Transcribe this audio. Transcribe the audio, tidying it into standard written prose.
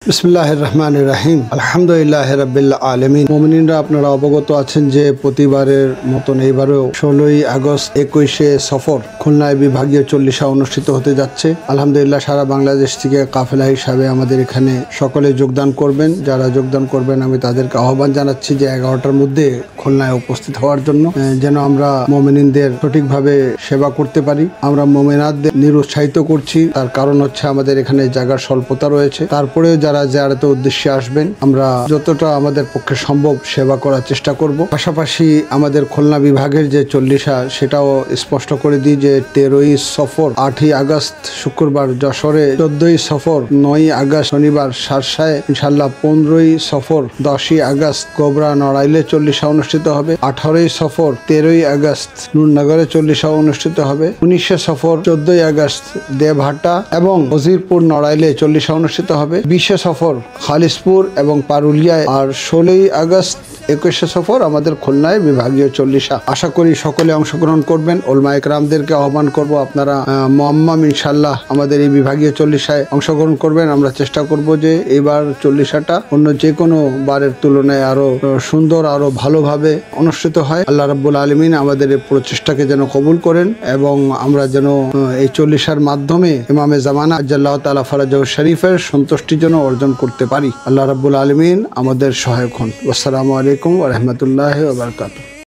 বিসমিল্লাহির রহমানির রহিম। আলহামদুলিল্লাহি রাব্বিল আলামিন। মুমিনিনরা আপনারা অবগত আছেন যে প্রতিবারের মতন এইবারেও 16ই আগস্ট 21শে সফর খুলনায় বিভাগীয় 40 অনুষ্ঠিত হতে যাচ্ছে। আলহামদুলিল্লাহ সারা বাংলাদেশ থেকে কাফেলা হিসাবে আমাদের এখানে সকলে যোগদান করবেন। যারা যোগদান করবেন আমি তাদেরকে আহ্বান জানাচ্ছি যে 11টার মধ্যে খুলনায় উপস্থিত হওয়ার জন্য, যেন আমরা মুমিনিনদের সঠিকভাবে সেবা করতে পারি। আমরা মুমিনাতদের নিরুৎসাহিত করছি, তার কারণ হচ্ছে আমাদের এখানে জায়গার স্বল্পতা রয়েছে। তারপরেও যারা জিয়ারতের উদ্দেশ্যে আসবেন আমরা যতটা আমাদের পক্ষে সম্ভব সেবা করার চেষ্টা করব। পাশাপাশি আমাদের খুলনা বিভাগের যে 40 সেটাও স্পষ্ট করে দিই যে 13ই সফর 8ই আগস্ট শুক্রবার যশোরে, 14ই সফর 9ই আগস্ট শনিবার শার্শায়, ইনশাল্লাহ 15ই সফর 10ই আগস্ট গোবরা নড়াইলে 40 অনুষ্ঠিত হবে। 18ই সফর 13ই আগস্ট নুরনগরে 40 অনুষ্ঠিত হবে। 19শে সফর 14ই আগস্ট দেবহাটা এবং উজিরপুর নড়াইলে 40 অনুষ্ঠিত হবে। 20শে সফর খালিশপুর এবং পারুলিয়ায়, আর 16ই আগস্ট 21শে সফর আমাদের খুলনায় বিভাগীয় 40। আশা করি সকলে অংশগ্রহণ করবেন। ওলামা ইকরামদেরকে আহ্বান করব আপনারা মুআম্মাম ইনশাআল্লাহ আমাদের এই বিভাগীয় 40 অংশগ্রহণ করবেন। আমরা চেষ্টা করব যে এবার 40টা অন্য যে কোনো বারের তুলনায় আরো সুন্দর, আরো ভালোভাবে অনুষ্ঠিত হয়। আল্লাহ রাব্বুল আলামিন আমাদের এই প্রচেষ্টাকে যেন কবুল করেন এবং আমরা যেন এই 40 মাধ্যমে ইমামে জামানা আজ্জাল্লাহু তাআলা ফরজাহু শরীফের সন্তুষ্টি যেন অর্জন করতে পারি। আল্লাহ রাব্বুল আলামিন আমাদের সহায়ক হন। আসসালামু আলাইকুম ওয়া রাহমাতুল্লাহি ওয়া বারাকাতুহু।